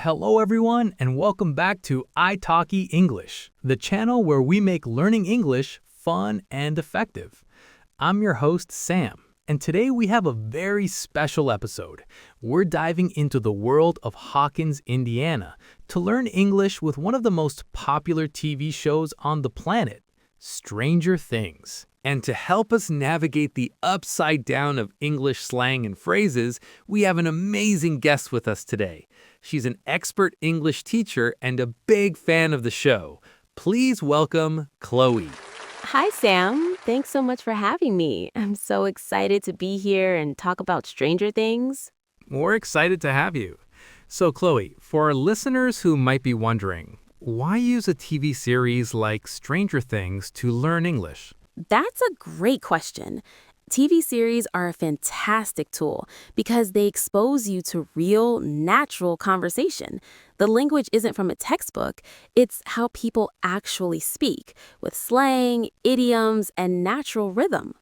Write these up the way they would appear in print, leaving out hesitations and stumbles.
Hello, everyone, and welcome back to I Talkie English, the channel where we make learning English fun and effective. I'm your host, Sam, and today we have a very special episode. We're diving into the world of Hawkins, Indiana, to learn English with one of the most popular TV shows on the planet, Stranger Things. And to help us navigate the upside down of English slang and phrases, we have an amazing guest with us today. She's an expert English teacher and a big fan of the show. Please welcome Chloe. Hi, Sam. Thanks so much for having me. I'm so excited to be here and talk about Stranger Things. We're excited to have you. So, Chloe, for our listeners who might be wondering, why use a TV series like Stranger Things to learn English? That's a great question. TV series are a fantastic tool because they expose you to real, natural conversation. The language isn't from a textbook, it's how people actually speak, with slang, idioms, and natural rhythm.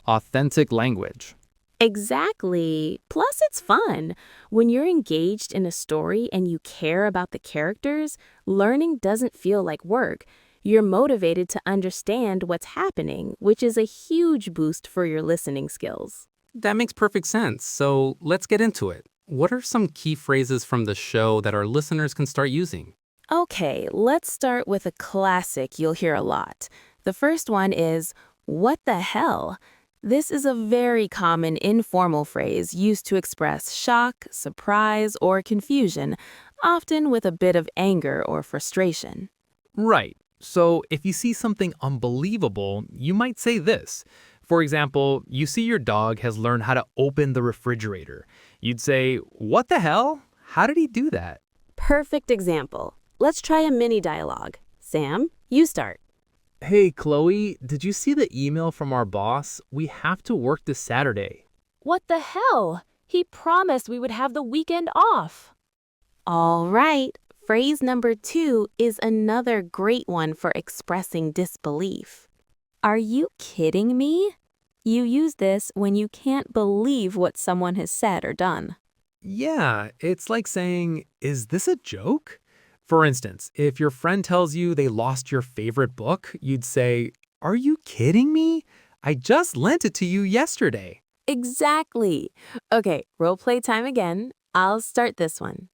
Authentic language. Exactly. Plus, it's fun. When you're engaged in a story and you care about the characters, learning doesn't feel like work. You're motivated to understand what's happening, which is a huge boost for your listening skills. That makes perfect sense. So let's get into it. What are some key phrases from the show that our listeners can start using? Okay, let's start with a classic you'll hear a lot. The first one is, "What the hell?" This is a very common informal phrase used to express shock, surprise, or confusion, often with a bit of anger or frustration. Right. So if you see something unbelievable, you might say this. For example, you see your dog has learned how to open the refrigerator. You'd say, "What the hell? How did he do that?" Perfect example. Let's try a mini dialogue. Sam, you start. Hey, Chloe, did you see the email from our boss? We have to work this Saturday. What the hell? He promised we would have the weekend off. All right. Phrase number 2 is another great one for expressing disbelief. Are you kidding me? You use this when you can't believe what someone has said or done. Yeah, it's like saying, "Is this a joke?" For instance, if your friend tells you they lost your favorite book, you'd say, "Are you kidding me? I just lent it to you yesterday." Exactly. Okay, role play time again. I'll start this one.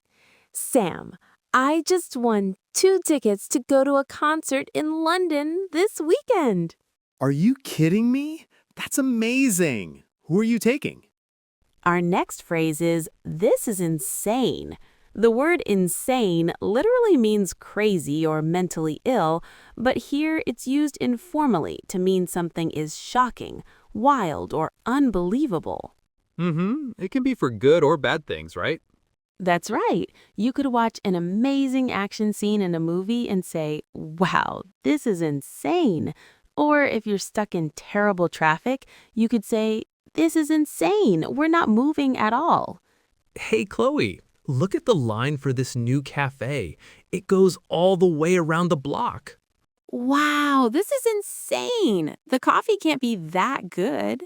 Sam, I just won 2 tickets to go to a concert in London this weekend. Are you kidding me? That's amazing. Who are you taking? Our next phrase is, "This is insane." The word insane literally means crazy or mentally ill, but here it's used informally to mean something is shocking, wild, or unbelievable. It can be for good or bad things, right? That's right. You could watch an amazing action scene in a movie and say, "Wow, this is insane." Or if you're stuck in terrible traffic, you could say, "This is insane. We're not moving at all." Hey, Chloe, look at the line for this new cafe. It goes all the way around the block. Wow, this is insane. The coffee can't be that good.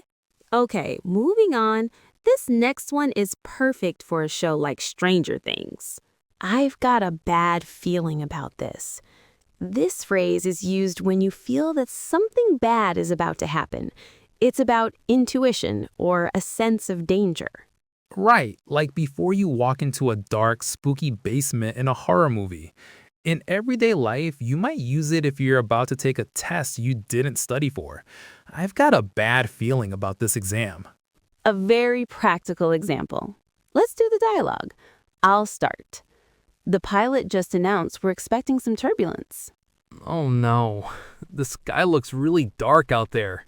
Okay, moving on. This next one is perfect for a show like Stranger Things. I've got a bad feeling about this. This phrase is used when you feel that something bad is about to happen. It's about intuition or a sense of danger. Right, like before you walk into a dark, spooky basement in a horror movie. In everyday life, you might use it if you're about to take a test you didn't study for. I've got a bad feeling about this exam. A very practical example. Let's do the dialogue. I'll start. The pilot just announced we're expecting some turbulence. Oh no, the sky looks really dark out there.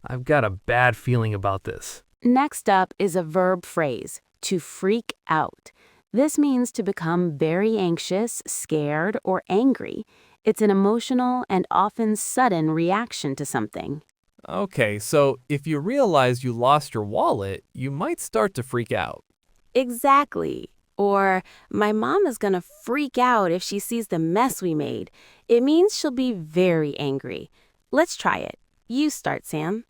I've got a bad feeling about this. Next up is a verb phrase, to freak out. This means to become very anxious, scared, or angry. It's an emotional and often sudden reaction to something. Okay, so if you realize you lost your wallet, you might start to freak out. Exactly. Or, "My mom is gonna freak out if she sees the mess we made." It means she'll be very angry. Let's try it. You start, Sam.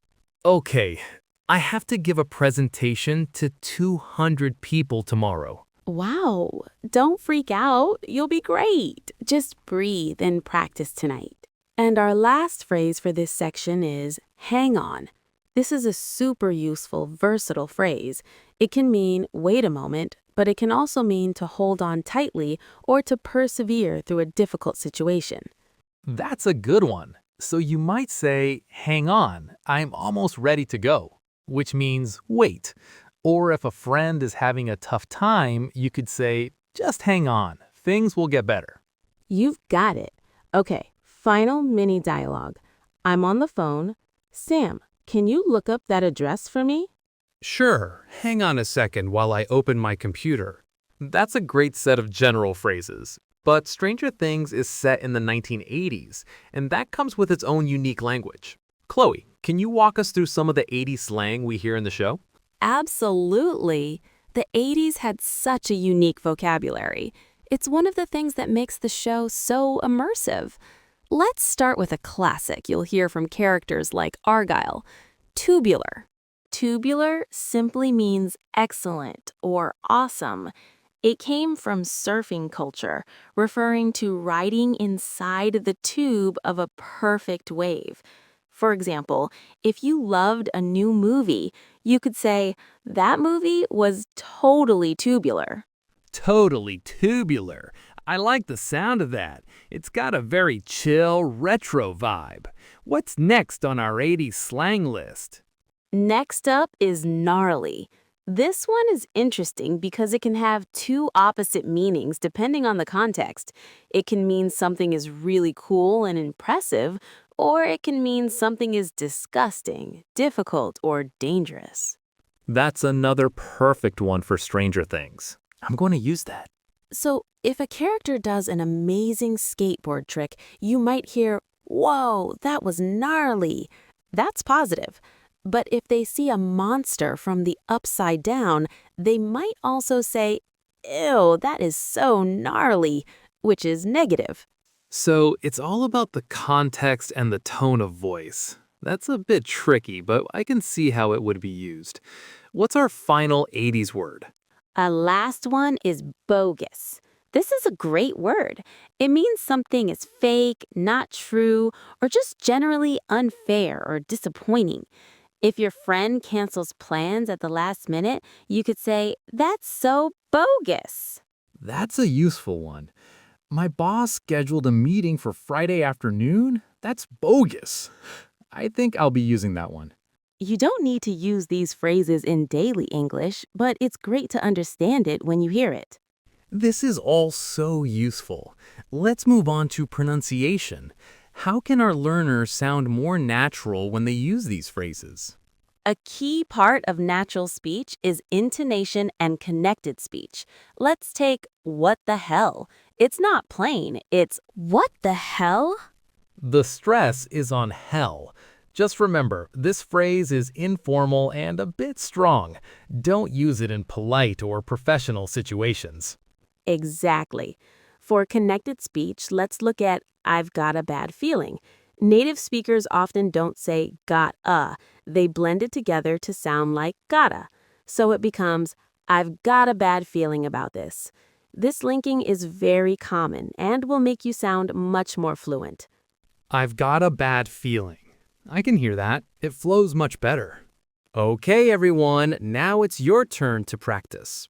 Okay, I have to give a presentation to 200 people tomorrow. Wow, don't freak out. You'll be great. Just breathe and practice tonight. And our last phrase for this section is hang on. This is a super useful, versatile phrase. It can mean wait a moment, but it can also mean to hold on tightly or to persevere through a difficult situation. That's a good one. So you might say, hang on, I'm almost ready to go, which means wait. Or if a friend is having a tough time, you could say, just hang on, things will get better. You've got it. Okay, final mini dialogue. I'm on the phone. Sam, can you look up that address for me? Sure, hang on a second while I open my computer. That's a great set of general phrases. But Stranger Things is set in the 1980s, and that comes with its own unique language. Chloe, can you walk us through some of the 80s slang we hear in the show? Absolutely. The 80s had such a unique vocabulary. It's one of the things that makes the show so immersive. Let's start with a classic you'll hear from characters like Argyle. Tubular. Tubular simply means excellent or awesome. It came from surfing culture, referring to riding inside the tube of a perfect wave. For example, if you loved a new movie, you could say, that movie was totally tubular. Totally tubular. I like the sound of that. It's got a very chill, retro vibe. What's next on our 80s slang list? Next up is gnarly. This one is interesting because it can have two opposite meanings depending on the context. It can mean something is really cool and impressive, or it can mean something is disgusting, difficult, or dangerous. That's another perfect one for Stranger Things. I'm going to use that. So, if a character does an amazing skateboard trick, you might hear, "Whoa, that was gnarly." That's positive. But if they see a monster from the upside down, they might also say, "Ew, that is so gnarly," which is negative. So it's all about the context and the tone of voice. That's a bit tricky, but I can see how it would be used. What's our final 80s word? A last one is bogus. This is a great word. It means something is fake, not true, or just generally unfair or disappointing. If your friend cancels plans at the last minute, you could say, "That's so bogus." That's a useful one. My boss scheduled a meeting for Friday afternoon? That's bogus. I think I'll be using that one. You don't need to use these phrases in daily English, but it's great to understand it when you hear it. This is all so useful. Let's move on to pronunciation. How can our learners sound more natural when they use these phrases? A key part of natural speech is intonation and connected speech. Let's take what the hell. It's not plain, it's what the hell? The stress is on hell. Just remember, this phrase is informal and a bit strong. Don't use it in polite or professional situations. Exactly. For connected speech, let's look at I've got a bad feeling. Native speakers often don't say got a. They blend it together to sound like gotta. So it becomes I've got a bad feeling about this. This linking is very common and will make you sound much more fluent. I've got a bad feeling. I can hear that. It flows much better. Okay, everyone, now it's your turn to practice.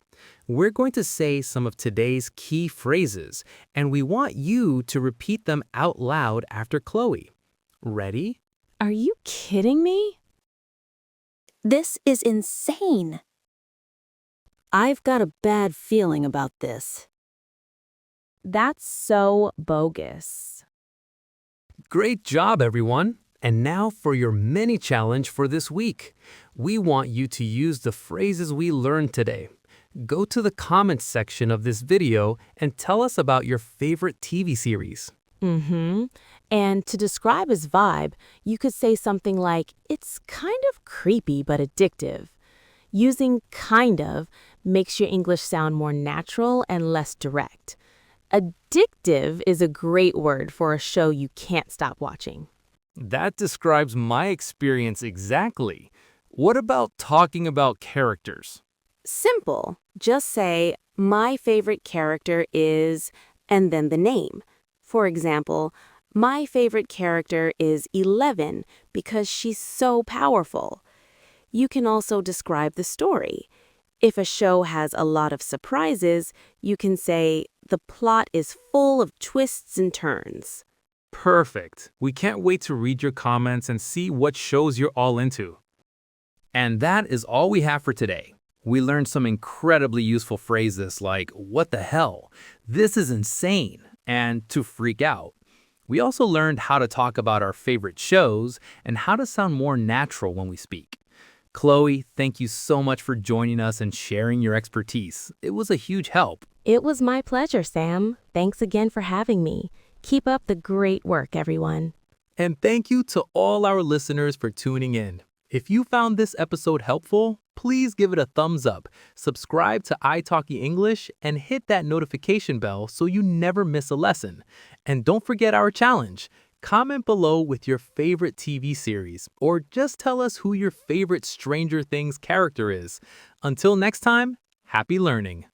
We're going to say some of today's key phrases, and we want you to repeat them out loud after Chloe. Ready? Are you kidding me? This is insane. I've got a bad feeling about this. That's so bogus. Great job, everyone. And now for your mini challenge for this week. We want you to use the phrases we learned today. Go to the comments section of this video and tell us about your favorite TV series. And to describe his vibe, you could say something like, it's kind of creepy but addictive. Using kind of makes your English sound more natural and less direct. Addictive is a great word for a show you can't stop watching. That describes my experience exactly. What about talking about characters? Simple. Just say, my favorite character is, and then the name. For example, my favorite character is 11 because she's so powerful. You can also describe the story. If a show has a lot of surprises, you can say, the plot is full of twists and turns. Perfect. We can't wait to read your comments and see what shows you're all into. And that is all we have for today. We learned some incredibly useful phrases like, what the hell? This is insane, and to freak out. We also learned how to talk about our favorite shows and how to sound more natural when we speak. Chloe, thank you so much for joining us and sharing your expertise. It was a huge help. It was my pleasure, Sam. Thanks again for having me. Keep up the great work, everyone. And thank you to all our listeners for tuning in. If you found this episode helpful, please give it a thumbs up, subscribe to I Talkie English, and hit that notification bell so you never miss a lesson. And don't forget our challenge. Comment below with your favorite TV series, or just tell us who your favorite Stranger Things character is. Until next time, happy learning.